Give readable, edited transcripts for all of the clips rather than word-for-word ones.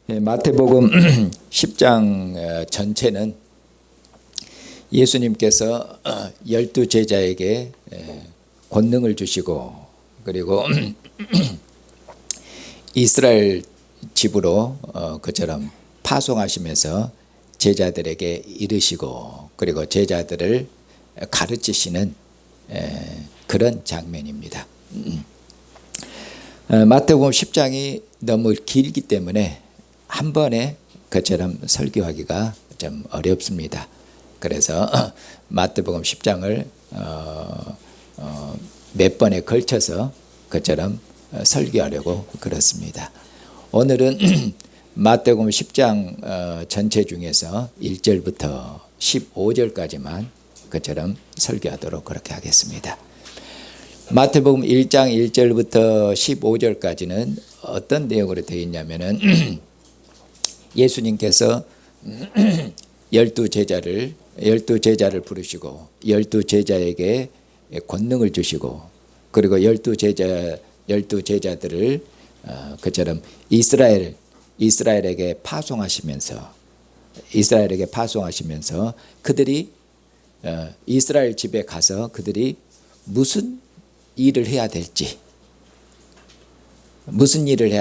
마태복음 10장 전체는 예수님께서 12제자에게 권능을 주시고 그리고 이스라엘 집으로 그처럼 파송하시면서 제자들에게 이르시고 그리고 제자들을 가르치시는 그런 장면입니다. 마태복음 10장이 너무 길기 때문에 한 번에 그처럼 설교하기가 좀 어렵습니다. 그래서 마태복음 10장을 몇 번에 걸쳐서 그처럼 설교하려고 그렇습니다. 오늘은 마태복음 10장 전체 중에서 1절부터 15절까지만 그처럼 설교하도록 그렇게 하겠습니다. 마태복음 1장 1절부터 15절까지는 어떤 내용으로 되어 있냐면은 예수님께서 12제자를 부르시고 12제자에게 권능을 주시고 그리고 12제자들을 그처럼 이스라엘에게 파송하시면서 그들이 이스라엘 집에 가서 그들이 무슨 일을 해야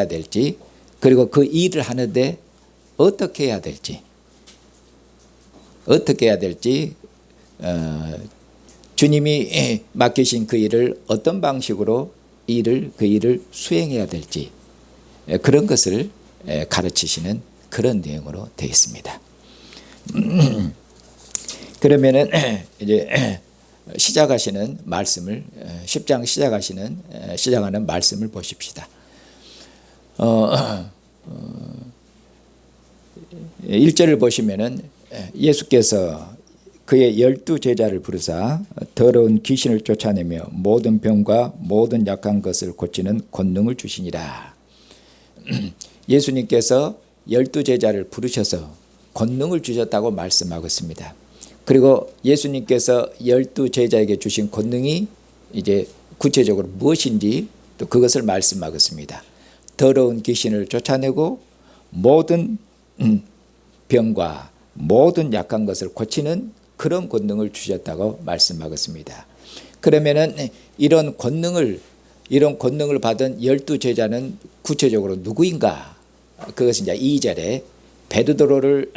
될지 그리고 그 일을 하는데 어떻게 해야 될지 주님이 맡기신 그 일을 어떤 방식으로 그 일을 수행해야 될지 그런 것을 가르치시는 그런 내용으로 되어 있습니다. 그러면은 이제 시작하시는 말씀을 10장 시작하는 말씀을 보십시다. 1절을 보시면은 예수께서 그의 12제자를 부르사 더러운 귀신을 쫓아내며 모든 병과 모든 약한 것을 고치는 권능을 주시니라. 예수님께서 12제자를 부르셔서 권능을 주셨다고 말씀하고 있습니다. 그리고 예수님께서 12제자에게 주신 권능이 이제 구체적으로 무엇인지 또 그것을 말씀하고 있습니다. 더러운 귀신을 쫓아내고 모든 병과 모든 약한 것을 고치는 그런 권능을 주셨다고 말씀하고 있습니다. 그러면은 이런 권능을 받은 12제자는 구체적으로 누구인가? 그것은 이제 2절에 베드로를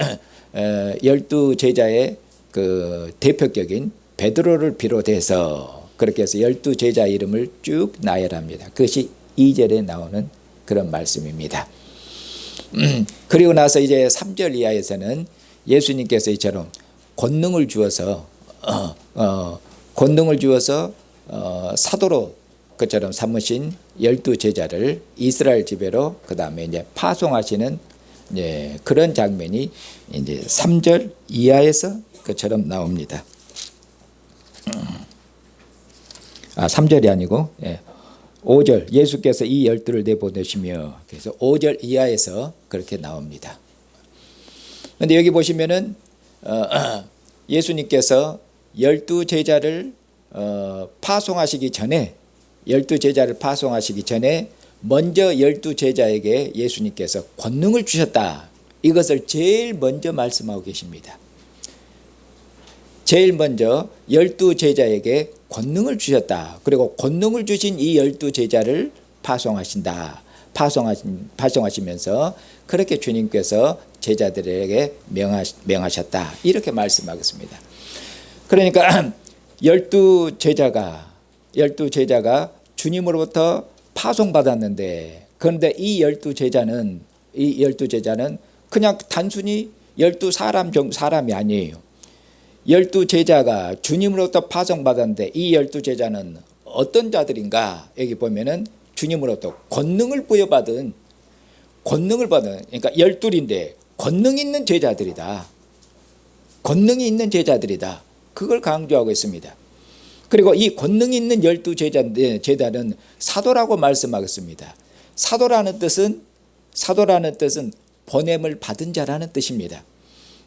12제자의 그 대표격인 베드로를 비롯해서 그렇게 해서 12제자 이름을 쭉 나열합니다. 그것이 2절에 나오는 그런 말씀입니다. 그리고 나서 이제 3절 이하에서는 예수님께서 이처럼 권능을 주어서 사도로 그처럼 삼으신 12제자를 이스라엘 지배로 그 다음에 이제 파송하시는 그런 장면이 이제 3절 이하에서 그처럼 나옵니다. 3절이 아니고 5절 예수께서 이 12를 내보내시며 그래서 5절 이하에서 그렇게 나옵니다. 그런데 여기 보시면은 예수님께서 12제자를 파송하시기 전에 먼저 12제자에게 예수님께서 권능을 주셨다. 이것을 제일 먼저 말씀하고 계십니다. 제일 먼저 12제자에게 권능을 주셨다. 그리고 권능을 주신 이 12제자를 파송하시면서 그렇게 주님께서 제자들에게 명하셨다. 이렇게 말씀하겠습니다. 그러니까 12제자가 주님으로부터 파송받았는데 그런데 이 12제자는 그냥 단순히 12사람이 아니에요. 12제자가 주님으로부터 파송받았는데 이 12제자는 어떤 자들인가? 여기 보면은 주님으로부터 권능을 부여받은 그러니까 12인데 권능이 있는 제자들이다. 그걸 강조하고 있습니다. 그리고 이 권능이 있는 12제자는 사도라고 말씀하겠습니다. 사도라는 뜻은 보냄을 받은 자라는 뜻입니다.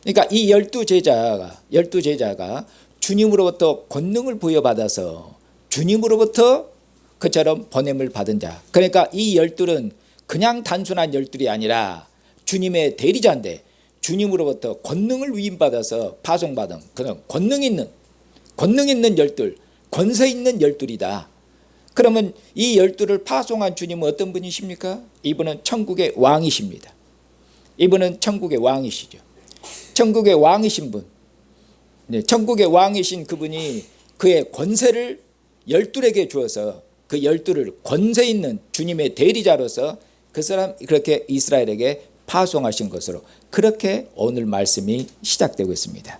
그러니까 이 12제자가 주님으로부터 권능을 부여받아서 주님으로부터 그처럼 보냄을 받은 자. 그러니까 이 12는 그냥 단순한 12이 아니라 주님의 대리자인데 주님으로부터 권능을 위임받아서 파송받은 그런 권능 있는 12, 권세 있는 12이다. 그러면 이 12를 파송한 주님은 어떤 분이십니까? 이분은 천국의 왕이십니다. 이분은 천국의 왕이시죠. 천국의 왕이신 분, 천국의 왕이신 그분이 그의 권세를 12에게 주어서 그 12를 권세 있는 주님의 대리자로서 그 사람 그렇게 이스라엘에게 파송하신 것으로 그렇게 오늘 말씀이 시작되고 있습니다.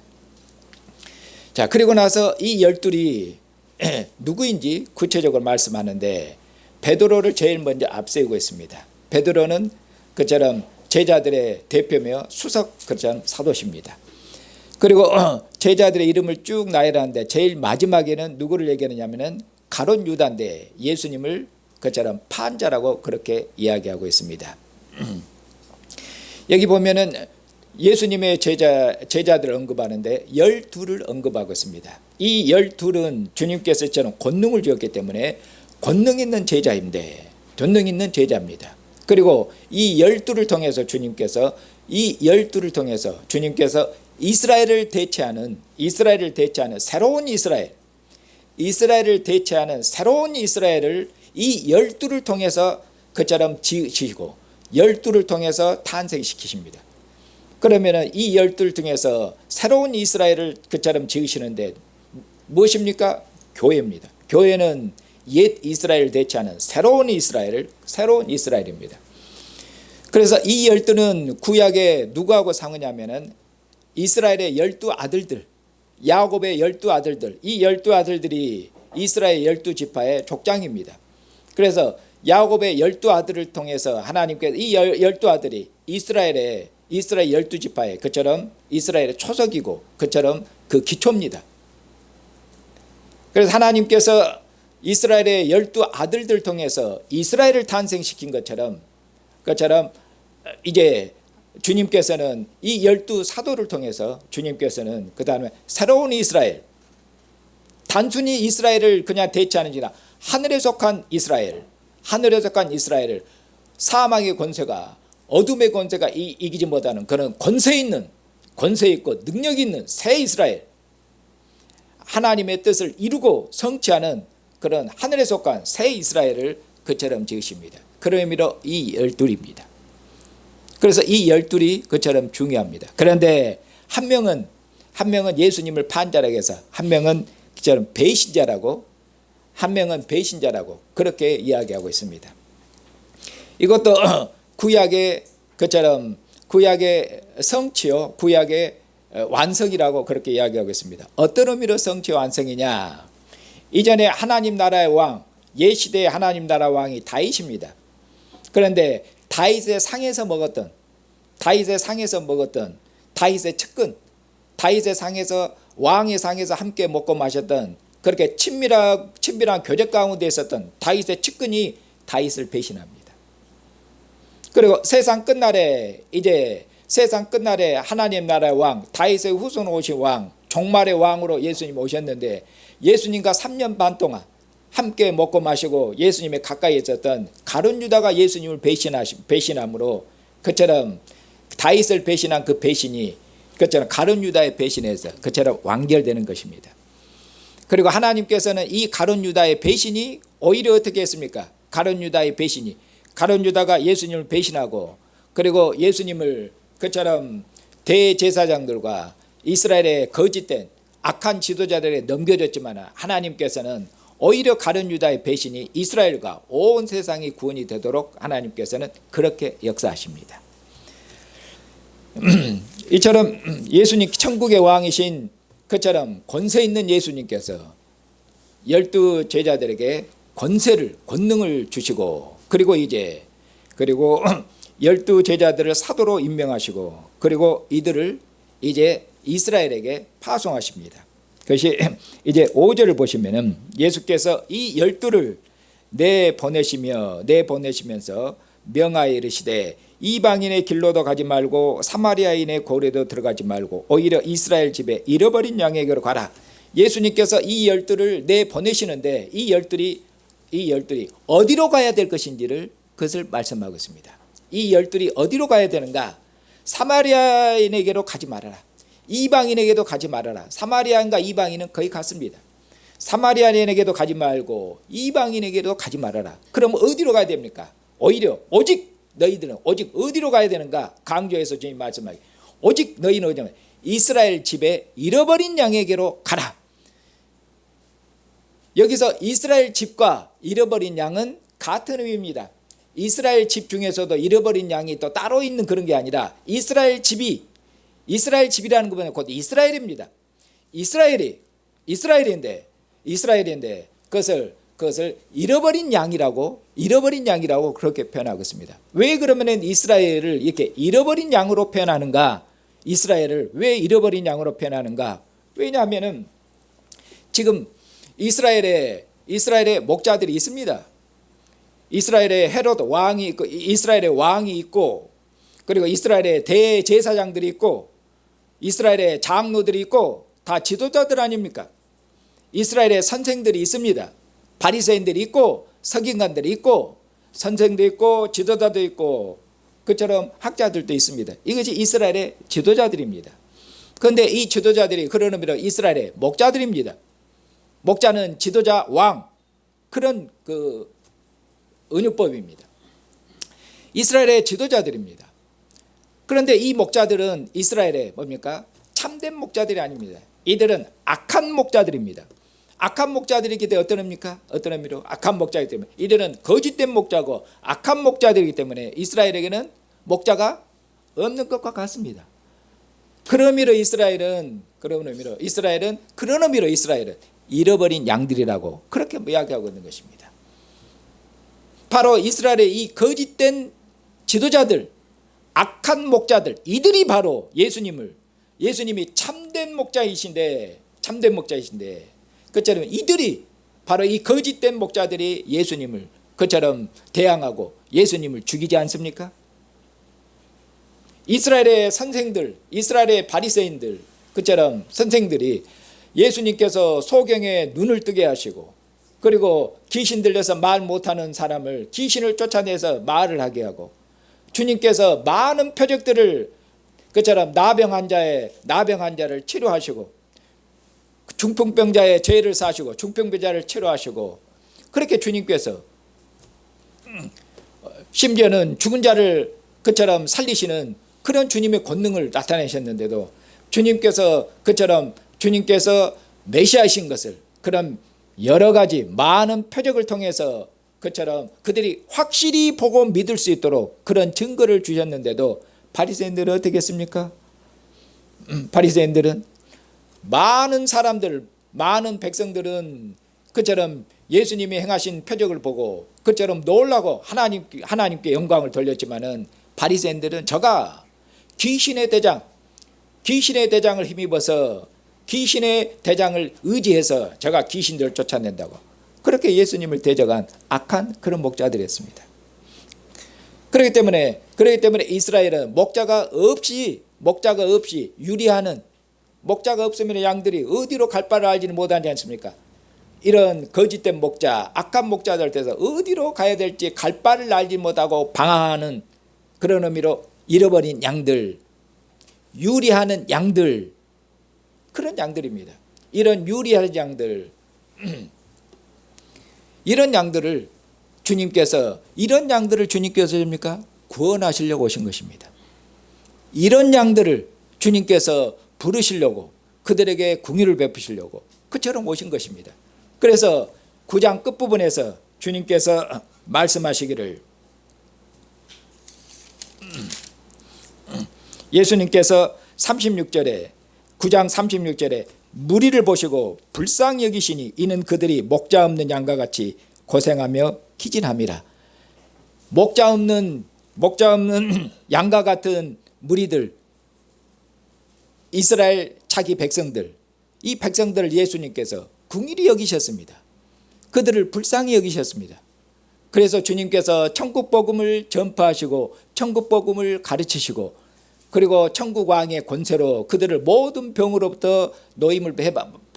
자, 그리고 나서 이 12이 누구인지 구체적으로 말씀하는데 베드로를 제일 먼저 앞세우고 있습니다. 베드로는 그처럼 제자들의 대표며 수석 그처럼 사도십니다. 그리고 제자들의 이름을 쭉 나열하는데 제일 마지막에는 누구를 얘기하느냐면은 가룟 유다인데 예수님을 그처럼 판자라고 그렇게 이야기하고 있습니다. 여기 보면은 예수님의 제자들을 언급하는데 12를 언급하고 있습니다. 이 12은 주님께서 저는 권능을 주었기 때문에 권능 있는 제자인데 권능 있는 제자입니다. 그리고 이 12를 통해서 주님께서 이스라엘을 대체하는 새로운 이스라엘을 대체하는 새로운 이스라엘을 이 12를 통해서 그처럼 지으시고 12를 통해서 탄생시키십니다. 그러면 이 12를 통해서 새로운 이스라엘을 그처럼 지으시는데 무엇입니까? 교회입니다. 교회는 옛 이스라엘을 대체하는 새로운 이스라엘입니다. 그래서 이 12는 구약에 누구하고 상하냐면은 이스라엘의 12아들들, 야곱의 12아들들, 이 12아들들이 이스라엘 12지파의 족장입니다. 그래서 야곱의 12아들을 통해서 하나님께서 이 12아들이 이스라엘 12지파의 그처럼 이스라엘의 초석이고 그처럼 그 기초입니다. 그래서 하나님께서 이스라엘의 12아들들 통해서 이스라엘을 탄생시킨 것처럼 이제 주님께서는 이 12사도를 통해서 주님께서는 그 다음에 새로운 이스라엘, 단순히 이스라엘을 그냥 대체하는 게 아니라 하늘에 속한 이스라엘을 사망의 권세가 어둠의 권세가 이기지 못하는 그런 권세 있고 능력 있는 새 이스라엘, 하나님의 뜻을 이루고 성취하는 그런 하늘에 속한 새 이스라엘을 그처럼 지으십니다. 그런 의미로 이 12입니다. 그래서 이 12이 그처럼 중요합니다. 그런데 한 명은 예수님을 판자라고 해서 한 명은 그처럼 배신자라고 그렇게 이야기하고 있습니다. 이것도 구약의 그처럼 구약의 성취요, 구약의 완성이라고 그렇게 이야기하고 있습니다. 어떤 의미로 성취 완성이냐? 이전에 하나님 나라의 왕, 옛시대의 하나님 나라 왕이 다윗입니다. 그런데 다윗의 상에서 먹었던 다윗의 측근, 다윗의 상에서 왕의 상에서 함께 먹고 마셨던 그렇게 친밀한 교제 가운데 있었던 다윗의 측근이 다윗을 배신합니다. 그리고 세상 끝날에 하나님 나라의 왕, 다윗의 후손으로 오신 왕, 종말의 왕으로 예수님 오셨는데 예수님과 3년 반 동안 함께 먹고 마시고 예수님의 가까이 있었던 가룟 유다가 예수님을 배신함으로 그처럼 다윗을 배신한 그 배신이 그처럼 가룟 유다의 배신에서 그처럼 완결되는 것입니다. 그리고 하나님께서는 이 가룟 유다의 배신이 오히려 어떻게 했습니까? 가룟 유다가 예수님을 배신하고 그리고 예수님을 그처럼 대제사장들과 이스라엘의 거짓된 악한 지도자들에게 넘겨줬지만 하나님께서는 오히려 가룟 유다의 배신이 이스라엘과 온 세상이 구원이 되도록 하나님께서는 그렇게 역사하십니다. 이처럼 예수님 천국의 왕이신 그처럼 권세 있는 예수님께서 12 제자들에게 권능을 주시고 그리고 12 제자들을 사도로 임명하시고 그리고 이들을 이제 이스라엘에게 파송하십니다. 그것이 이제 5절을 보시면은 예수께서 이 12를 내보내시면서 명하여 이르시되 이방인의 길로도 가지 말고 사마리아인의 고래도 들어가지 말고 오히려 이스라엘 집에 잃어버린 양에게로 가라. 예수님께서 이 12를 내보내시는데 이 12이 어디로 가야 될 것인지를 그것을 말씀하고 있습니다. 이 12이 어디로 가야 되는가? 사마리아인에게로 가지 말아라. 이방인에게도 가지 말아라. 사마리아인과 이방인은 거의 같습니다. 사마리아인에게도 가지 말고 이방인에게도 가지 말아라. 그럼 어디로 가야 됩니까? 오히려 오직 너희들은 오직 어디로 가야 되는가? 강조해서 주님 말씀하기. 오직 너희는 어디냐? 이스라엘 집에 잃어버린 양에게로 가라. 여기서 이스라엘 집과 잃어버린 양은 같은 의미입니다. 이스라엘 집 중에서도 잃어버린 양이 또 따로 있는 그런 게 아니라 이스라엘 집이라는 것은 곧 이스라엘입니다. 이스라엘인데 그것을 잃어버린 양이라고 그렇게 표현하고 있습니다. 왜 그러면 이스라엘을 이렇게 잃어버린 양으로 표현하는가? 이스라엘을 왜 잃어버린 양으로 표현하는가? 왜냐하면은 지금 이스라엘에 목자들이 있습니다. 이스라엘에 헤롯 왕이 있고, 이스라엘의 왕이 있고, 그리고 이스라엘의 대제사장들이 있고, 이스라엘의 장로들이 있고, 다 지도자들 아닙니까? 이스라엘의 선생들이 있습니다. 바리새인들이 있고, 서기관들이 있고, 선생도 있고, 지도자도 있고, 그처럼 학자들도 있습니다. 이것이 이스라엘의 지도자들입니다. 그런데 이 지도자들이 그런 의미로 이스라엘의 목자들입니다. 목자는 지도자, 왕, 그런 은유법입니다. 이스라엘의 지도자들입니다. 그런데 이 목자들은 이스라엘의 뭡니까? 참된 목자들이 아닙니다. 이들은 악한 목자들입니다. 악한 목자들이기 때문에 어떤 의미입니까? 어떤 의미로? 악한 목자이기 때문에 이들은 거짓된 목자고 악한 목자들이기 때문에 이스라엘에게는 목자가 없는 것과 같습니다. 그런 의미로 이스라엘은 잃어버린 양들이라고 그렇게 이야기하고 있는 것입니다. 바로 이스라엘의 이 거짓된 지도자들, 악한 목자들, 이들이 바로 예수님이 참된 목자이신데 그처럼 이들이 바로 이 거짓된 목자들이 예수님을 그처럼 대항하고 예수님을 죽이지 않습니까? 이스라엘의 선생들, 이스라엘의 바리새인들 그처럼 선생들이 예수님께서 소경에 눈을 뜨게 하시고 그리고 귀신 들려서 말 못하는 사람을 귀신을 쫓아내서 말을 하게 하고 주님께서 많은 표적들을 그처럼 나병 환자를 치료하시고 중풍병자의 죄를 사시고 중풍병자를 치료하시고 그렇게 주님께서 심지어는 죽은 자를 그처럼 살리시는 그런 주님의 권능을 나타내셨는데도 주님께서 메시아이신 것을 그런 여러 가지 많은 표적을 통해서 그처럼 그들이 확실히 보고 믿을 수 있도록 그런 증거를 주셨는데도 바리새인들은 어떻게 했습니까? 바리새인들은 많은 사람들, 많은 백성들은 그처럼 예수님이 행하신 표적을 보고 그처럼 놀라고 하나님께 영광을 돌렸지만은 바리새인들은 저가 귀신의 대장을 힘입어서 귀신의 대장을 의지해서 저가 귀신들을 쫓아낸다고 그렇게 예수님을 대적한 악한 그런 목자들이었습니다. 그렇기 때문에 이스라엘은 목자가 없이 유리하는 목자가 없으면 양들이 어디로 갈 바를 알지는 못하지 않습니까? 이런 거짓된 목자, 악한 목자들 돼서 어디로 가야 될지 갈 바를 알지 못하고 방황하는 그런 의미로 잃어버린 양들, 유리하는 양들, 그런 양들입니다. 이런 유리한 양들, 이런 양들을 주님께서 구원하시려고 오신 것입니다. 이런 양들을 주님께서 부르시려고 그들에게 궁유를 베푸시려고 그처럼 오신 것입니다. 그래서 9장 끝부분에서 주님께서 말씀하시기를 예수님께서 36절에 9장 36절에 무리를 보시고 불쌍히 여기시니 이는 그들이 목자 없는 양과 같이 고생하며 기진함이라. 목자 없는 양과 같은 무리들, 이스라엘 자기 백성들, 이 백성들을 예수님께서 긍휼히 여기셨습니다. 그들을 불쌍히 여기셨습니다. 그래서 주님께서 천국 복음을 전파하시고 천국 복음을 가르치시고 그리고 천국 왕의 권세로 그들을 모든 병으로부터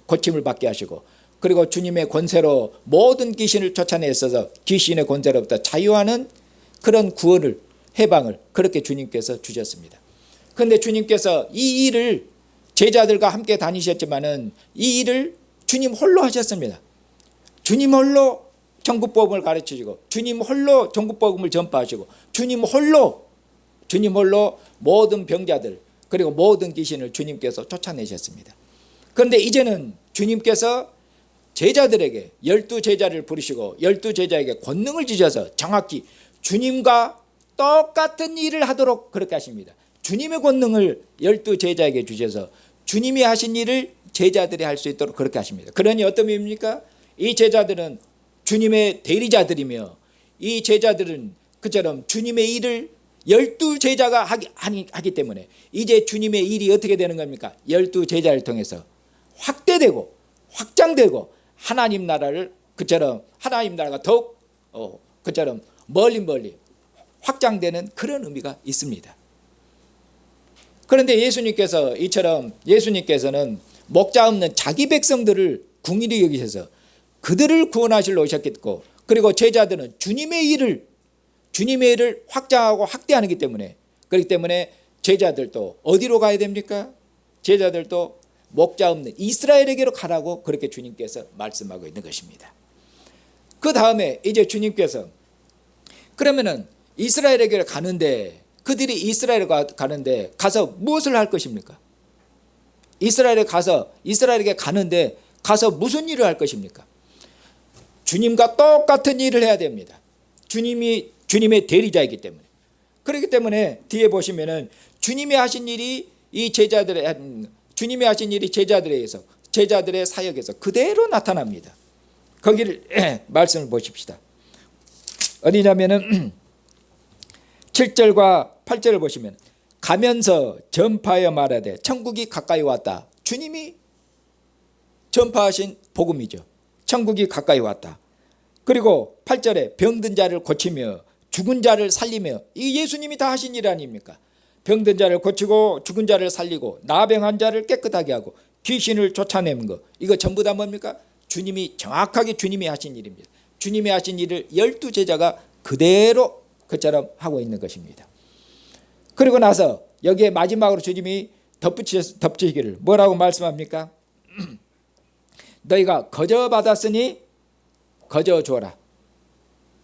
고침을 받게 하시고 그리고 주님의 권세로 모든 귀신을 쫓아내서 귀신의 권세로부터 자유하는 그런 구원을 해방을 그렇게 주님께서 주셨습니다. 그런데 주님께서 이 일을 제자들과 함께 다니셨지만은 이 일을 주님 홀로 하셨습니다. 주님 홀로 전국복음을 가르치시고 주님 홀로 전국복음을 전파하시고 주님 홀로 모든 병자들 그리고 모든 귀신을 주님께서 쫓아내셨습니다. 그런데 이제는 주님께서 제자들에게 12제자를 부르시고 12제자에게 권능을 주셔서 정확히 주님과 똑같은 일을 하도록 그렇게 하십니다. 주님의 권능을 12제자에게 주셔서 주님이 하신 일을 제자들이 할 수 있도록 그렇게 하십니다. 그러니 어떤 의미입니까? 이 제자들은 주님의 대리자들이며 이 제자들은 그처럼 주님의 일을 12제자가 하기 때문에 이제 주님의 일이 어떻게 되는 겁니까? 12제자를 통해서 확대되고 확장되고 하나님 나라를 그처럼 하나님 나라가 더욱 그처럼 멀리 확장되는 그런 의미가 있습니다. 그런데 예수님께서는 목자 없는 자기 백성들을 궁일이 여기셔서 그들을 구원하시러 오셨겠고 그리고 제자들은 주님의 일을 확장하고 확대하기 때문에 그렇기 때문에 제자들도 어디로 가야 됩니까? 제자들도 목자 없는 이스라엘에게로 가라고 그렇게 주님께서 말씀하고 있는 것입니다. 그 다음에 이제 주님께서 그러면은 이스라엘에게 가는데 그들이 이스라엘에 가는데 가서 무엇을 할 것입니까? 이스라엘에게 가는데 가서 무슨 일을 할 것입니까? 주님과 똑같은 일을 해야 됩니다. 주님의 대리자이기 때문에. 그렇기 때문에 뒤에 보시면은 주님이 하신 일이 제자들에 의해서 제자들의 사역에서 그대로 나타납니다. 거기를 말씀을 보십시다. 어디냐면은 7절과 8절을 보시면 가면서 전파하여 말하되 천국이 가까이 왔다. 주님이 전파하신 복음이죠. 천국이 가까이 왔다. 그리고 8절에 병든 자를 고치며 죽은 자를 살리며 이 예수님이 다 하신 일 아닙니까? 병든 자를 고치고 죽은 자를 살리고 나병한 자를 깨끗하게 하고 귀신을 쫓아내는 거 이거 전부 다 뭡니까? 정확하게 주님이 하신 일입니다. 주님이 하신 일을 12제자가 그대로 그처럼 하고 있는 것입니다. 그리고 나서 여기에 마지막으로 주님이 덧붙이기를 뭐라고 말씀합니까? 너희가 거저 받았으니 거저 주어라.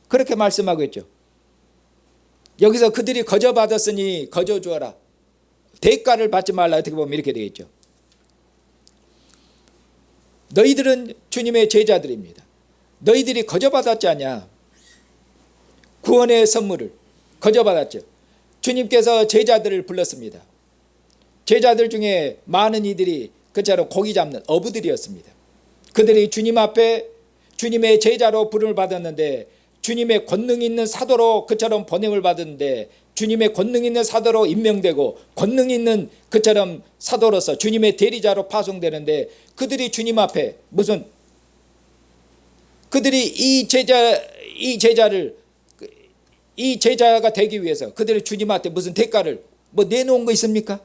그렇게 말씀하고 있죠. 여기서 그들이 거저 받았으니 거저 주어라. 대가를 받지 말라. 어떻게 보면 이렇게 되겠죠. 너희들은 주님의 제자들입니다. 너희들이 거저 받았지 않냐? 구원의 선물을 거저 받았죠. 주님께서 제자들을 불렀습니다. 제자들 중에 많은 이들이 그처럼 고기 잡는 어부들이었습니다. 그들이 주님 앞에 주님의 제자로 부름을 받았는데 주님의 권능 있는 사도로 그처럼 보냄을 받았는데 주님의 권능 있는 사도로 임명되고 권능 있는 그처럼 사도로서 주님의 대리자로 파송되는데 그들이 주님 앞에 그들이 이 제자가 되기 위해서 그들이 주님한테 무슨 대가를 내놓은 거 있습니까?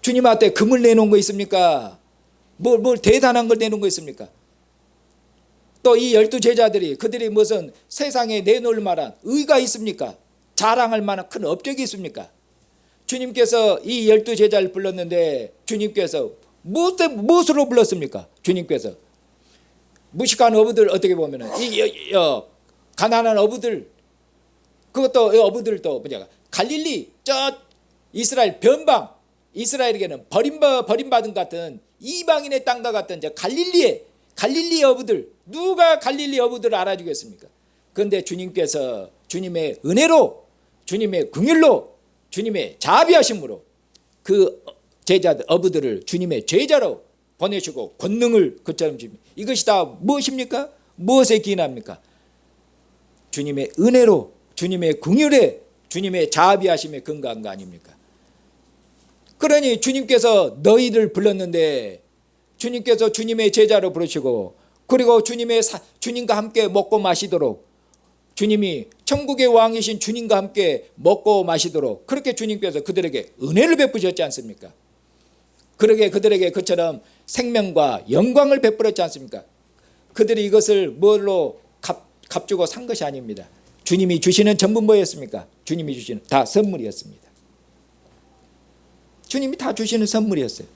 주님한테 금을 내놓은 거 있습니까? 뭘 대단한 걸 내놓은 거 있습니까? 또 이 12제자들이 그들이 무슨 세상에 내놓을 만한 의가 있습니까? 자랑할 만한 큰 업적이 있습니까? 주님께서 이 12제자를 불렀는데 주님께서 무엇으로 불렀습니까? 주님께서 무식한 어부들 어떻게 보면은 가난한 어부들 그것도 어부들도 갈릴리 저 이스라엘 변방 이스라엘에게는 버림받은 같은 이방인의 땅과 같은 갈릴리 어부들 누가 갈릴리 어부들을 알아주겠습니까? 그런데 주님께서 주님의 은혜로 주님의 긍휼로 주님의 자비하심으로 그 제자들 어부들을 주님의 제자로 보내시고 권능을 그처럼 주십니다. 이것이 다 무엇입니까? 무엇에 기인합니까? 주님의 은혜로 주님의 긍휼에 주님의 자비하심에 근거한 거 아닙니까? 그러니 주님께서 너희를 불렀는데 주님께서 주님의 제자로 부르시고 그리고 주님과 함께 먹고 마시도록 주님이 천국의 왕이신 주님과 함께 먹고 마시도록 그렇게 주님께서 그들에게 은혜를 베푸셨지 않습니까? 그들에게 그처럼 생명과 영광을 베풀었지 않습니까? 그들이 이것을 뭘로 값주고 산 것이 아닙니다. 주님이 주시는 전부 뭐였습니까? 주님이 주시는 다 선물이었습니다. 주님이 다 주시는 선물이었어요.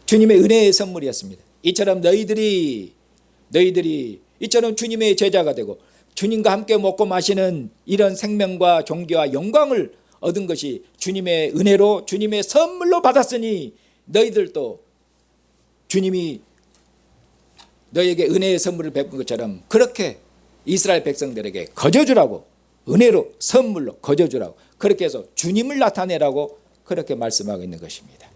주님의 은혜의 선물이었습니다. 이처럼 너희들이 이처럼 주님의 제자가 되고 주님과 함께 먹고 마시는 이런 생명과 존귀와 영광을 얻은 것이 주님의 은혜로 주님의 선물로 받았으니 너희들도 주님이 너희에게 은혜의 선물을 베푼 것처럼 그렇게 이스라엘 백성들에게 거저주라고, 은혜로 선물로 거저주라고, 그렇게 해서 주님을 나타내라고 그렇게 말씀하고 있는 것입니다.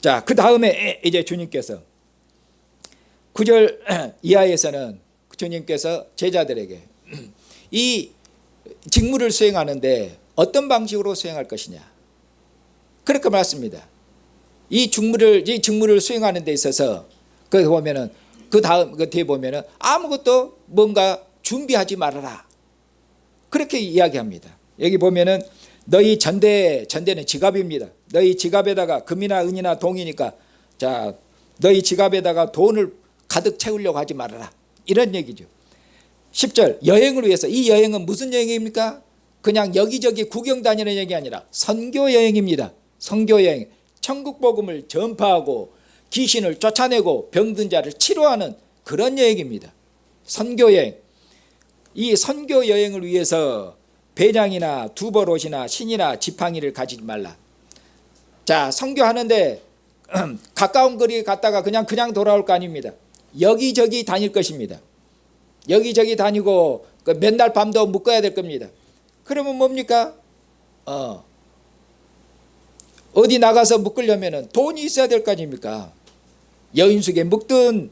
자, 그 다음에 이제 주님께서 9절 이하에서는 주님께서 제자들에게 이 직무를 수행하는데 어떤 방식으로 수행할 것이냐 그렇게 말씀합니다. 이 직무를 수행하는 데 있어서 그 보면은 그 다음 그 뒤에 보면은 아무것도 뭔가 준비하지 말아라 그렇게 이야기합니다. 여기 보면은 너희 전대는 지갑입니다. 너희 지갑에다가 금이나 은이나 동이니까 자 너희 지갑에다가 돈을 가득 채우려고 하지 말아라 이런 얘기죠. 10절 여행을 위해서, 이 여행은 무슨 여행입니까? 그냥 여기저기 구경 다니는 여행이 아니라 선교 여행입니다. 선교 여행, 천국 복음을 전파하고 귀신을 쫓아내고 병든 자를 치료하는 그런 여행입니다. 선교 여행. 이 선교 여행을 위해서 배낭이나 두벌옷이나 신이나 지팡이를 가지지 말라. 자, 선교하는데 가까운 거리 갔다가 그냥 돌아올 거 아닙니다. 여기저기 다닐 것입니다. 여기저기 다니고 맨날 밤도 묶어야 될 겁니다. 그러면 뭡니까? 어디 나가서 묶으려면 돈이 있어야 될 거 아닙니까? 여인숙에 묵든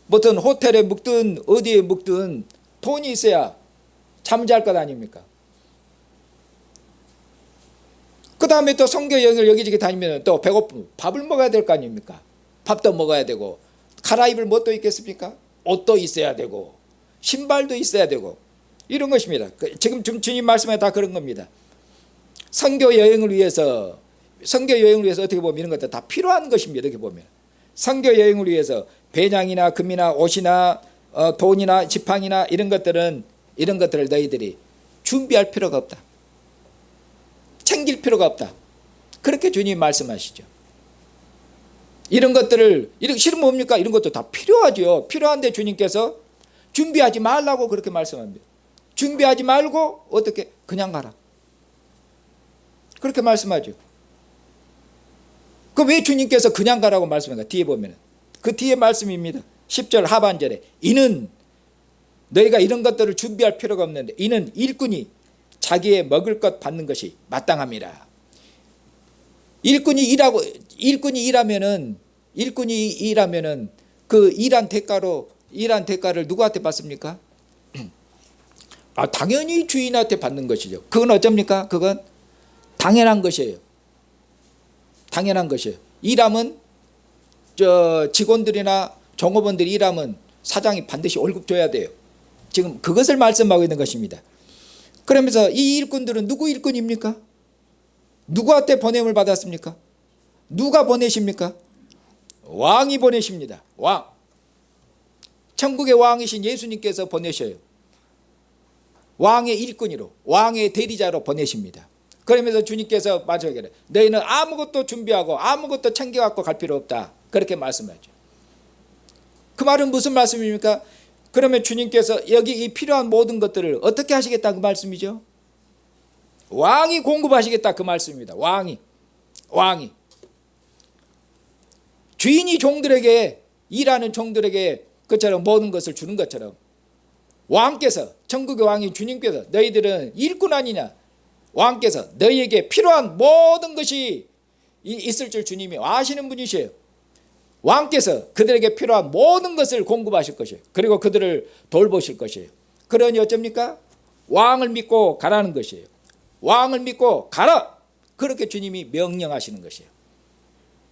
무슨 호텔에 묵든 어디에 묵든 돈이 있어야 잠잘 것 아닙니까? 그 다음에 또 선교 여행을 여기저기 다니면 또 배고프면 밥을 먹어야 될 거 아닙니까? 밥도 먹어야 되고 갈아입을 뭣도 있겠습니까? 옷도 있어야 되고 신발도 있어야 되고 이런 것입니다. 지금 주님 말씀에 다 그런 겁니다. 선교 여행을 위해서 어떻게 보면 이런 것들 다 필요한 것입니다. 이렇게 보면 선교 여행을 위해서 배낭이나 금이나 옷이나 돈이나 지팡이나 이런 것들을 너희들이 준비할 필요가 없다. 챙길 필요가 없다. 그렇게 주님이 말씀하시죠. 이런 것들을 싫으면 뭡니까? 이런 것도 다 필요하죠. 필요한데 주님께서 준비하지 말라고 그렇게 말씀합니다. 준비하지 말고 어떻게 그냥 가라. 그렇게 말씀하죠. 그 왜 주님께서 그냥 가라고 말씀합니까? 뒤에 보면 그 뒤에 말씀입니다. 10절 하반절에 이는 너희가 이런 것들을 준비할 필요가 없는데 이는 일꾼이 자기의 먹을 것 받는 것이 마땅함이라. 일꾼이 일하면은 그 일한 대가를 누구한테 받습니까? 당연히 주인한테 받는 것이죠. 그건 어쩝니까? 그건 당연한 것이에요. 당연한 것이에요. 일하면 직원들이나 종업원들이 일하면 사장이 반드시 월급 줘야 돼요. 지금 그것을 말씀하고 있는 것입니다. 그러면서 이 일꾼들은 누구 일꾼입니까? 누구한테 보냄을 받았습니까? 누가 보내십니까? 왕이 보내십니다. 왕. 천국의 왕이신 예수님께서 보내셔요. 왕의 일꾼으로, 왕의 대리자로 보내십니다. 그러면서 주님께서 마지막에 너희는 아무것도 준비하고 아무것도 챙겨갖고 갈 필요 없다. 그렇게 말씀하죠. 그 말은 무슨 말씀입니까? 그러면 주님께서 여기 이 필요한 모든 것들을 어떻게 하시겠다 그 말씀이죠. 왕이 공급하시겠다 그 말씀입니다. 왕이 주인이 종들에게, 일하는 종들에게 그처럼 모든 것을 주는 것처럼 왕께서, 천국의 왕인 주님께서 너희들은 일꾼 아니냐, 왕께서 너희에게 필요한 모든 것이 있을 줄 주님이 아시는 분이세요. 왕께서 그들에게 필요한 모든 것을 공급하실 것이에요. 그리고 그들을 돌보실 것이에요. 그러니 어쩝니까? 왕을 믿고 가라는 것이에요. 왕을 믿고 가라. 그렇게 주님이 명령하시는 것이에요.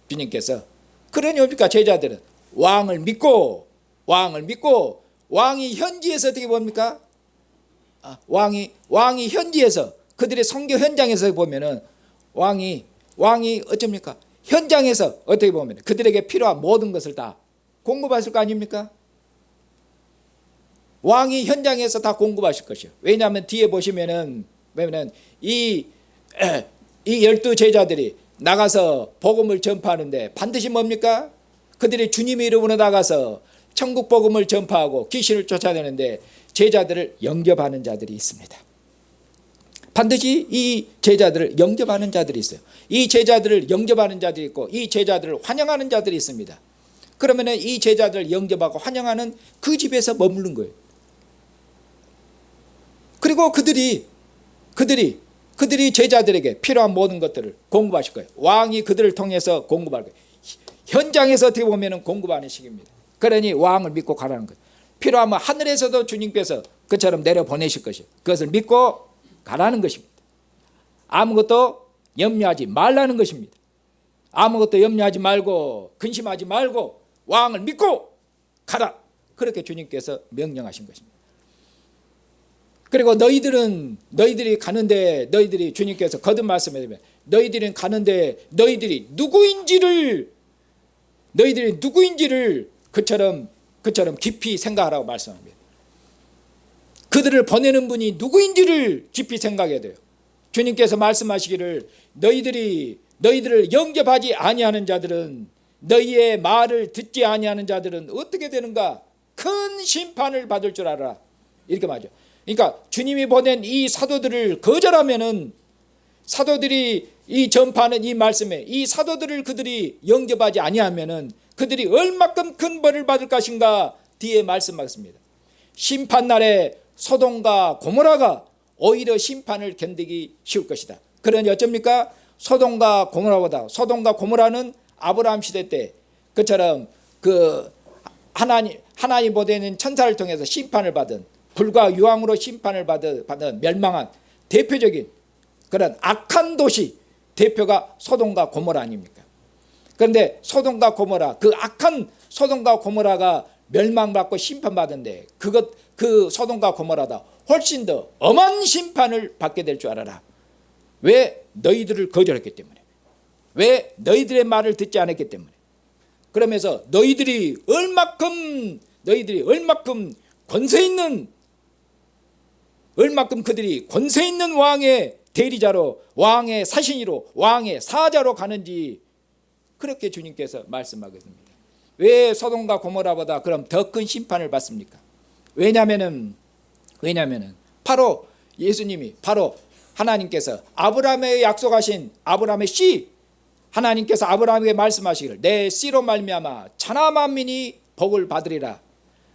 주님께서. 그러니 뭡니까? 제자들은 왕을 믿고 왕이 현지에서 어떻게 봅니까? 왕이 현지에서, 그들의 선교 현장에서 보면은 왕이 어쩝니까? 현장에서 어떻게 보면 그들에게 필요한 모든 것을 다 공급하실 거 아닙니까? 왕이 현장에서 다 공급하실 것이요. 왜냐하면 뒤에 보시면은 이 12 제자들이 나가서 복음을 전파하는데 반드시 뭡니까? 그들이 주님의 이름으로 나가서 천국 복음을 전파하고 귀신을 쫓아내는데 제자들을 영접하는 자들이 있습니다. 반드시 이 제자들을 영접하는 자들이 있어요. 이 제자들을 영접하는 자들이 있고 이 제자들을 환영하는 자들이 있습니다. 그러면 이 제자들을 영접하고 환영하는 그 집에서 머무는 거예요. 그리고 그들이 제자들에게 필요한 모든 것들을 공급하실 거예요. 왕이 그들을 통해서 공급할 거예요. 현장에서 어떻게 보면 공급하는 식입니다. 그러니 왕을 믿고 가라는 거예요. 필요하면 하늘에서도 주님께서 그처럼 내려보내실 것이에요. 그것을 믿고 가라는 것입니다. 아무것도 염려하지 말라는 것입니다. 아무것도 염려하지 말고 근심하지 말고 왕을 믿고 가라. 그렇게 주님께서 명령하신 것입니다. 그리고 너희들이 가는데 너희들이 주님께서 거듭 말씀해 너희들은 가는데 너희들이 누구인지를 그처럼 깊이 생각하라고 말씀합니다. 그들을 보내는 분이 누구인지를 깊이 생각해야 돼요. 주님께서 말씀하시기를 너희들을 영접하지 아니하는 자들은 너희의 말을 듣지 아니하는 자들은 어떻게 되는가? 큰 심판을 받을 줄 알아. 이렇게 말이죠. 그러니까 주님이 보낸 이 사도들을 거절하면은 사도들이 이 전파하는 이 말씀에 이 사도들을 그들이 영접하지 아니하면은 그들이 얼마큼 큰 벌을 받을 것인가 뒤에 말씀하셨습니다. 심판날에 소돔과 고모라가 오히려 심판을 견디기 쉬울 것이다. 그러니 어쩝니까? 소돔과 고모라는 아브라함 시대 때 그처럼 하나님 보내는 천사를 통해서 심판을 받은 불과 유황으로 심판을 받은 멸망한 대표적인 그런 악한 도시 대표가 소돔과 고모라 아닙니까? 그런데 소돔과 고모라, 그 악한 소돔과 고모라가 멸망받고 심판받은데 그 소돔과 고모라다 훨씬 더 엄한 심판을 받게 될 줄 알아라. 왜? 너희들을 거절했기 때문에. 왜? 너희들의 말을 듣지 않았기 때문에. 그러면서 너희들이 얼마큼 그들이 권세 있는 왕의 대리자로, 왕의 사신이로, 왕의 사자로 가는지 그렇게 주님께서 말씀하거든요. 왜 소돔과 고모라보다 그럼 더 큰 심판을 받습니까? 왜냐하면은 바로 예수님이 바로 하나님께서 아브라함에 약속하신 아브라함의 씨, 하나님께서 아브라함에게 말씀하시기를 내 씨로 말미암아 천하 만민이 복을 받으리라.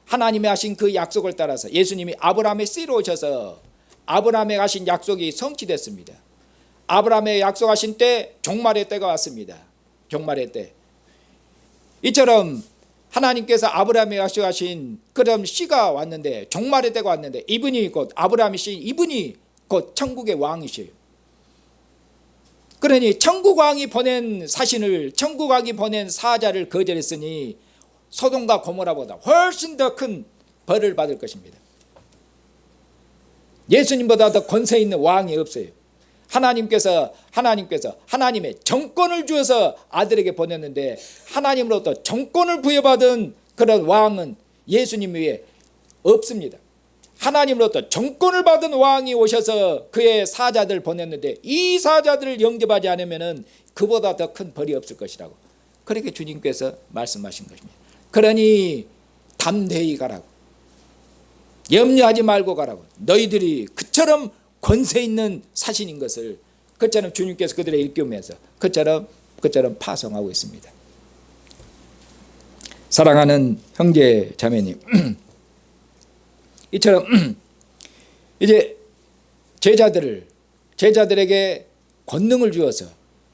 하나님이 하신 그 약속을 따라서 예수님이 아브라함의 씨로 오셔서 아브라함에 하신 약속이 성취됐습니다. 아브라함에 약속하신 때 종말의 때가 왔습니다. 종말의 때. 이처럼 하나님께서 아브라함에 약속하신 그런 씨가 왔는데 종말의 때가 왔는데 이분이 곧 아브라함의 씨, 이분이 곧 천국의 왕이시에요. 그러니 천국 왕이 보낸 사신을, 천국 왕이 보낸 사자를 거절했으니 소돔과 고모라보다 훨씬 더 큰 벌을 받을 것입니다. 예수님보다 더 권세 있는 왕이 없어요. 하나님께서 하나님의 정권을 주어서 아들에게 보냈는데 하나님으로부터 정권을 부여받은 그런 왕은 예수님 외에 없습니다. 하나님으로부터 정권을 받은 왕이 오셔서 그의 사자들 보냈는데 이 사자들을 영접하지 않으면 그보다 더 큰 벌이 없을 것이라고 그렇게 주님께서 말씀하신 것입니다. 그러니 담대히 가라고, 염려하지 말고 가라고, 너희들이 그처럼 권세 있는 사신인 것을 그처럼 주님께서 그들의 일깨우면서 그처럼 파송하고 있습니다. 사랑하는 형제 자매님, 이처럼 이제 제자들에게 권능을 주어서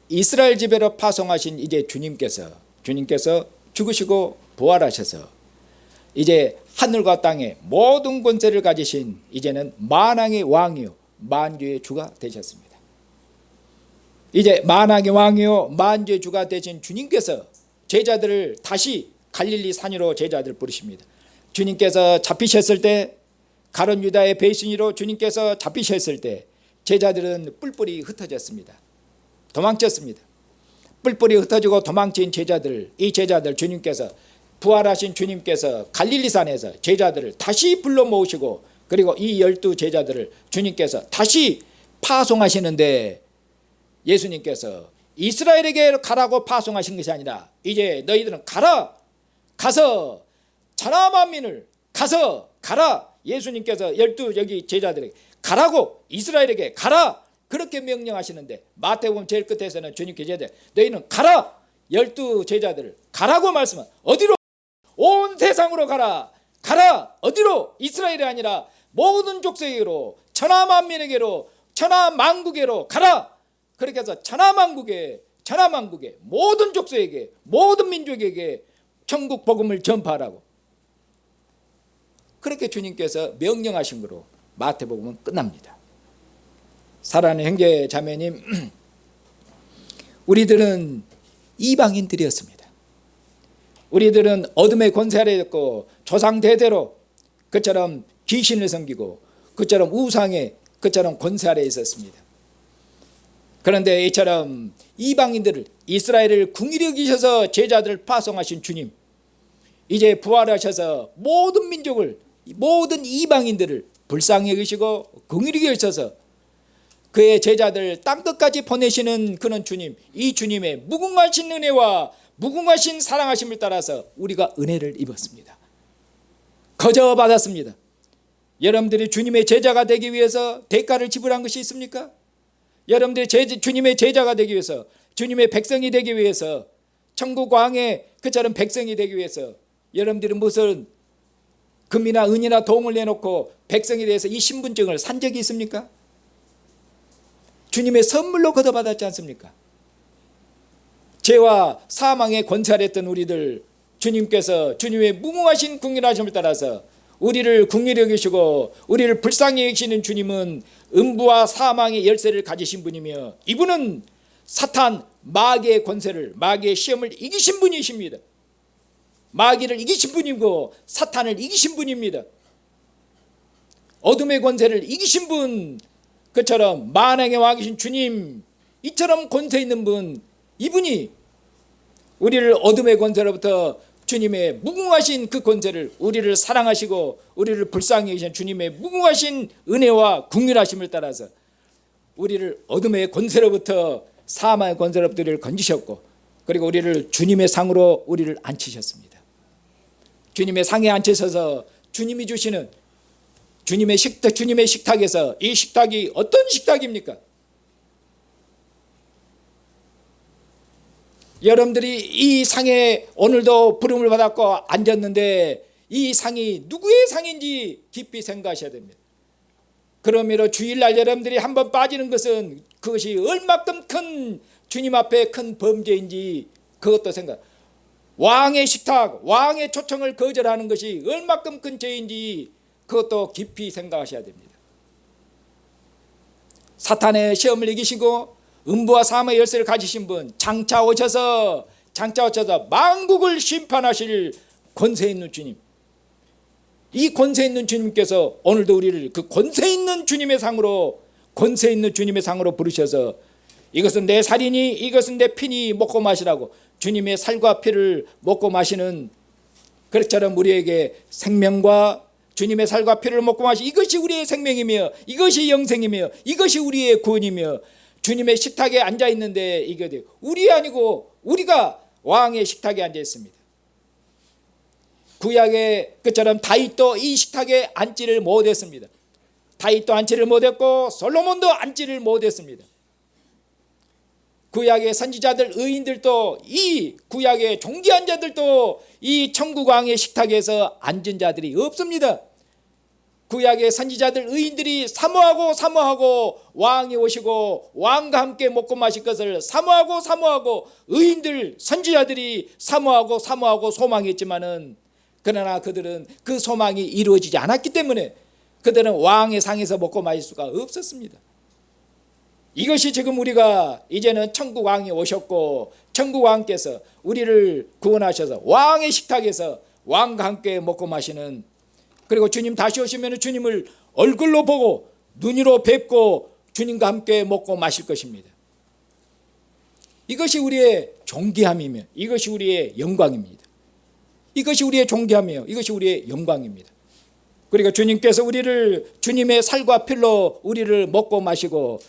이스라엘 지배로 파송하신 이제 주님께서 죽으시고 부활하셔서 이제 하늘과 땅의 모든 권세를 가지신 이제는 만왕의 왕이요 만주의 주가 되셨습니다. 이제 만왕의 왕이요 만주의 주가 되신 주님께서 제자들을 다시 갈릴리 산으로 제자들을 부르십니다. 주님께서 잡히셨을 때, 가룟 유다의 배신으로 주님께서 잡히셨을 때 제자들은 뿔뿔이 흩어졌습니다. 도망쳤습니다. 뿔뿔이 흩어지고 도망친 이 제자들 주님께서, 부활하신 주님께서 갈릴리산에서 제자들을 다시 불러 모으시고 그리고 이 12 제자들을 주님께서 다시 파송하시는데 예수님께서 이스라엘에게 가라고 파송하신 것이 아니라 이제 너희들은 가라, 가서 천하 만민을 가라. 예수님께서 12 여기 제자들에게 가라고, 이스라엘에게 가라 그렇게 명령하시는데, 마태복음 제일 끝에서는 주님께 제자 너희는 가라, 12 제자들을 가라고 말씀은 어디로? 온 세상으로 가라. 어디로? 이스라엘이 아니라 모든 족속에게로, 천하 만민에게로, 천하 만국에로 가라. 그렇게 해서 천하 만국에 모든 족속에게, 모든 민족에게 천국 복음을 전파하라고 그렇게 주님께서 명령하신 거로 마태복음은 끝납니다. 사랑하는 형제 자매님, 우리들은 이방인들이었습니다. 우리들은 어둠의 권세 아래 있고 조상 대대로 그처럼 귀신을 섬기고 그처럼 우상의 그처럼 권세 아래 있었습니다. 그런데 이처럼 이방인들을, 이스라엘을 긍휼히 여기셔서 제자들을 파송하신 주님, 이제 부활하셔서 모든 민족을, 모든 이방인들을 불쌍히 여기시고 긍휼히 여기셔서 그의 제자들 땅끝까지 보내시는 그런 주님, 이 주님의 무궁하신 은혜와 무궁하신 사랑하심을 따라서 우리가 은혜를 입었습니다. 거저 받았습니다. 여러분들이 주님의 제자가 되기 위해서 대가를 지불한 것이 있습니까? 여러분들이 주님의 제자가 되기 위해서, 주님의 백성이 되기 위해서, 천국 왕의 그처럼 백성이 되기 위해서 여러분들이 무슨 금이나 은이나 동을 내놓고 백성에 대해서 이 신분증을 산 적이 있습니까? 주님의 선물로 걷어받았지 않습니까? 죄와 사망의 권세 아래 있던 우리들, 주님께서 주님의 무궁하신 긍휼하심을 따라서 우리를 긍휼히 여기시고 우리를 불쌍히 여기시는 주님은 음부와 사망의 열쇠를 가지신 분이며, 이분은 사탄 마귀의 권세를, 마귀의 시험을 이기신 분이십니다. 마귀를 이기신 분이고 사탄을 이기신 분입니다. 어둠의 권세를 이기신 분, 그처럼 만왕의 왕이신 주님, 이처럼 권세 있는 분, 이분이 우리를 어둠의 권세로부터 주님의 무궁하신 그 권세를, 우리를 사랑하시고 우리를 불쌍히 여기신 주님의 무궁하신 은혜와 긍휼하심을 따라서 우리를 어둠의 권세로부터, 사망의 권세로부터 우리를 건지셨고, 그리고 우리를 주님의 상으로 우리를 앉히셨습니다. 주님의 상에 앉히셔서 주님이 주시는 주님의 식탁에서, 이 식탁이 어떤 식탁입니까? 여러분들이 이 상에 오늘도 부름을 받았고 앉았는데 이 상이 누구의 상인지 깊이 생각하셔야 됩니다. 그러므로 주일날 여러분들이 한번 빠지는 것은 그것이 얼마큼 큰 주님 앞에 큰 범죄인지 그것도 생각, 왕의 식탁, 왕의 초청을 거절하는 것이 얼마큼 큰 죄인지 그것도 깊이 생각하셔야 됩니다. 사탄의 시험을 이기시고 음부와 사망의 열쇠를 가지신 분, 장차 오셔서 만국을 심판하실 권세 있는 주님, 이 권세 있는 주님께서 오늘도 우리를 그 권세 있는 주님의 상으로 부르셔서 이것은 내 살이니 이것은 내 피니 먹고 마시라고, 주님의 살과 피를 먹고 마시는 그처럼 우리에게 생명과 주님의 살과 피를 먹고 마시, 이것이 우리의 생명이며 이것이 영생이며 이것이 우리의 구원이며, 주님의 식탁에 앉아 있는데 이게 우리 아니고 우리가 왕의 식탁에 앉아 있습니다. 구약의 그처럼 다윗도 이 식탁에 앉지를 못했습니다. 다윗도 앉지를 못했고 솔로몬도 앉지를 못했습니다. 구약의 선지자들, 의인들도, 이 구약의 존귀한 자들도 이 천국 왕의 식탁에서 앉은 자들이 없습니다. 구약의 선지자들, 의인들이 사모하고 왕이 오시고 왕과 함께 먹고 마실 것을 사모하고 의인들, 선지자들이 사모하고 소망했지만은, 그러나 그들은 그 소망이 이루어지지 않았기 때문에 그들은 왕의 상에서 먹고 마실 수가 없었습니다. 이것이 지금 우리가 이제는 천국 왕이 오셨고 천국 왕께서 우리를 구원하셔서 왕의 식탁에서 왕과 함께 먹고 마시는, 그리고 주님 다시 오시면 주님을 얼굴로 보고 눈으로 뵙고 주님과 함께 먹고 마실 것입니다. 이것이 우리의 존귀함이며 이것이 우리의 영광입니다. 이것이 우리의 존귀함이며 이것이 우리의 영광입니다. 그러니까 주님께서 우리를 주님의 살과 피로 우리를 먹고 마시고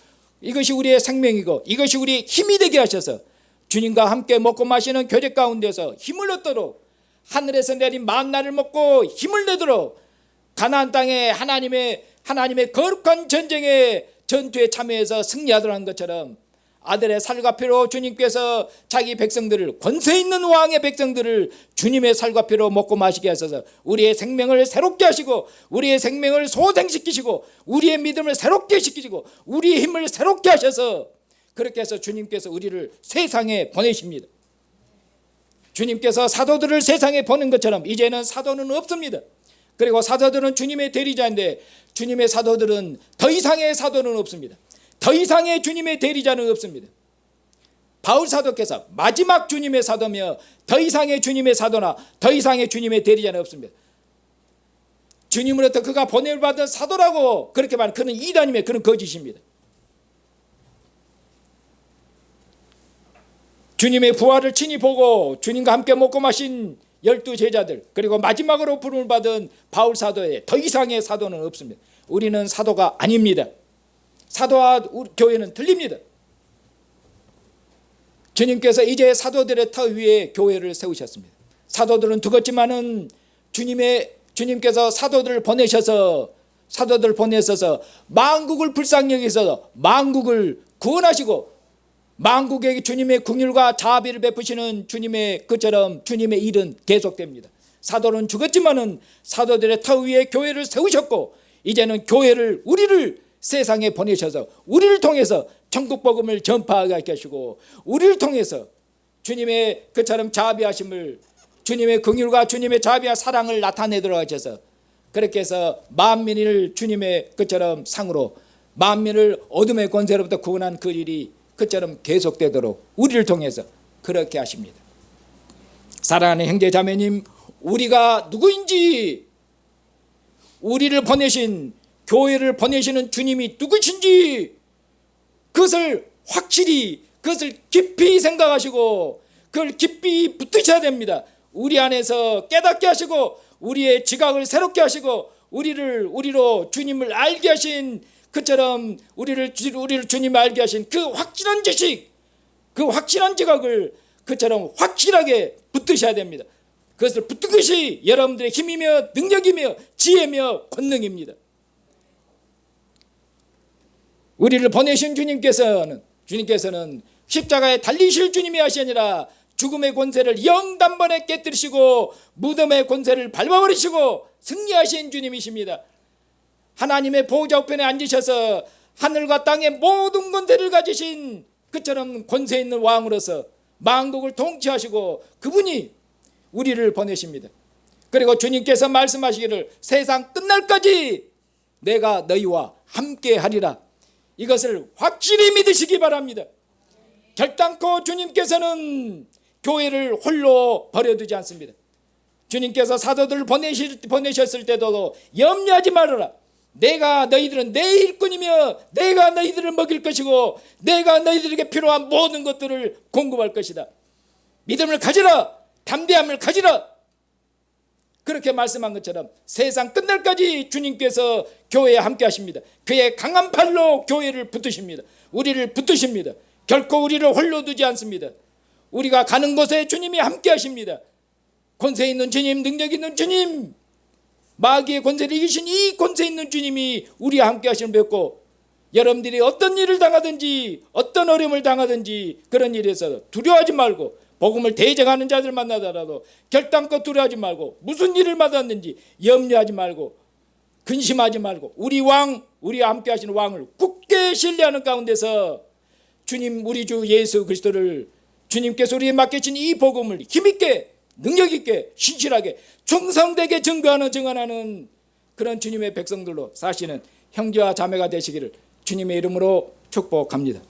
이것이 우리의 생명이고 이것이 우리의 힘이 되게 하셔서 주님과 함께 먹고 마시는 교제 가운데서 힘을 얻도록, 하늘에서 내린 만나를 먹고 힘을 내도록, 가나안 땅에 하나님의 거룩한 전쟁에 전투에 참여해서 승리하도록 한 것처럼 아들의 살과 피로 주님께서 자기 백성들을, 권세 있는 왕의 백성들을 주님의 살과 피로 먹고 마시게 하셔서 우리의 생명을 새롭게 하시고 우리의 생명을 소생시키시고 우리의 믿음을 새롭게 시키시고 우리의 힘을 새롭게 하셔서, 그렇게 해서 주님께서 우리를 세상에 보내십니다. 주님께서 사도들을 세상에 보낸 것처럼 이제는 사도는 없습니다. 그리고 사도들은 주님의 대리자인데 주님의 사도들은 더 이상의 사도는 없습니다. 더 이상의 주님의 대리자는 없습니다. 바울 사도께서 마지막 주님의 사도며 더 이상의 주님의 사도나 더 이상의 주님의 대리자는 없습니다. 주님으로부터 그가 보냄을 받은 사도라고 그렇게 말하는 그는 이단이며 그는 거짓입니다. 주님의 부활을 친히 보고 주님과 함께 먹고 마신 12 제자들, 그리고 마지막으로 부름을 받은 바울 사도에 더 이상의 사도는 없습니다. 우리는 사도가 아닙니다. 사도와 교회는 틀립니다. 주님께서 이제 사도들의 터 위에 교회를 세우셨습니다. 사도들은 죽었지만은 주님께서 사도들을 보내셔서 만국을 불쌍히 여기셔서 만국을 구원하시고 만국에게 주님의 긍휼과 자비를 베푸시는 주님의 그처럼 주님의 일은 계속됩니다. 사도는 죽었지만은 사도들의 터 위에 교회를 세우셨고 이제는 교회를, 우리를 세상에 보내셔서 우리를 통해서 천국 복음을 전파하게 하시고 우리를 통해서 주님의 그처럼 자비하심을, 주님의 긍휼과 주님의 자비와 사랑을 나타내도록 하셔서 그렇게 해서 만민을 주님의 그처럼 상으로 만민을 어둠의 권세로부터 구원한 그 일이 그처럼 계속되도록 우리를 통해서 그렇게 하십니다. 사랑하는 형제 자매님, 우리가 누구인지, 우리를 보내신, 교회를 보내시는 주님이 누구신지 그것을 확실히, 그것을 깊이 생각하시고 그걸 깊이 붙드셔야 됩니다. 우리 안에서 깨닫게 하시고 우리의 지각을 새롭게 하시고 우리로 주님을 알게 하신 그처럼 우리를 주님 알게 하신 그 확실한 지식, 그 확실한 지각을 그처럼 확실하게 붙드셔야 됩니다. 그것을 붙든 것이 여러분들의 힘이며 능력이며 지혜며 권능입니다. 우리를 보내신 주님께서는 십자가에 달리실 주님이 하시니라 죽음의 권세를 영단번에 깨뜨리시고 무덤의 권세를 밟아버리시고 승리하신 주님이십니다. 하나님의 보호자 우편에 앉으셔서 하늘과 땅의 모든 권세를 가지신 그처럼 권세 있는 왕으로서 만국을 통치하시고 그분이 우리를 보내십니다. 그리고 주님께서 말씀하시기를 세상 끝날까지 내가 너희와 함께 하리라. 이것을 확실히 믿으시기 바랍니다. 결단코 주님께서는 교회를 홀로 버려두지 않습니다. 주님께서 사도들을 보내셨을 때도 염려하지 말아라. 내가 너희들은 내 일꾼이며 내가 너희들을 먹일 것이고 내가 너희들에게 필요한 모든 것들을 공급할 것이다. 믿음을 가지라. 담대함을 가지라. 그렇게 말씀한 것처럼 세상 끝날까지 주님께서 교회에 함께 하십니다. 그의 강한 팔로 교회를 붙드십니다. 우리를 붙드십니다. 결코 우리를 홀로 두지 않습니다. 우리가 가는 곳에 주님이 함께 하십니다. 권세 있는 주님, 능력 있는 주님, 마귀의 권세를 이기신 이 권세 있는 주님이 우리와 함께 하시는 뵙고 여러분들이 어떤 일을 당하든지 어떤 어려움을 당하든지 그런 일에서 두려워하지 말고 복음을 대적하는 자들 만나더라도 결단껏 두려워하지 말고 무슨 일을 받았는지 염려하지 말고 근심하지 말고 우리 왕, 우리와 함께 하시는 왕을 굳게 신뢰하는 가운데서 주님, 우리 주 예수 그리스도를 주님께서 우리에 맡기신 이 복음을 힘있게 능력있게 신실하게 충성되게 증언하는 그런 주님의 백성들로 사시는 형제와 자매가 되시기를 주님의 이름으로 축복합니다.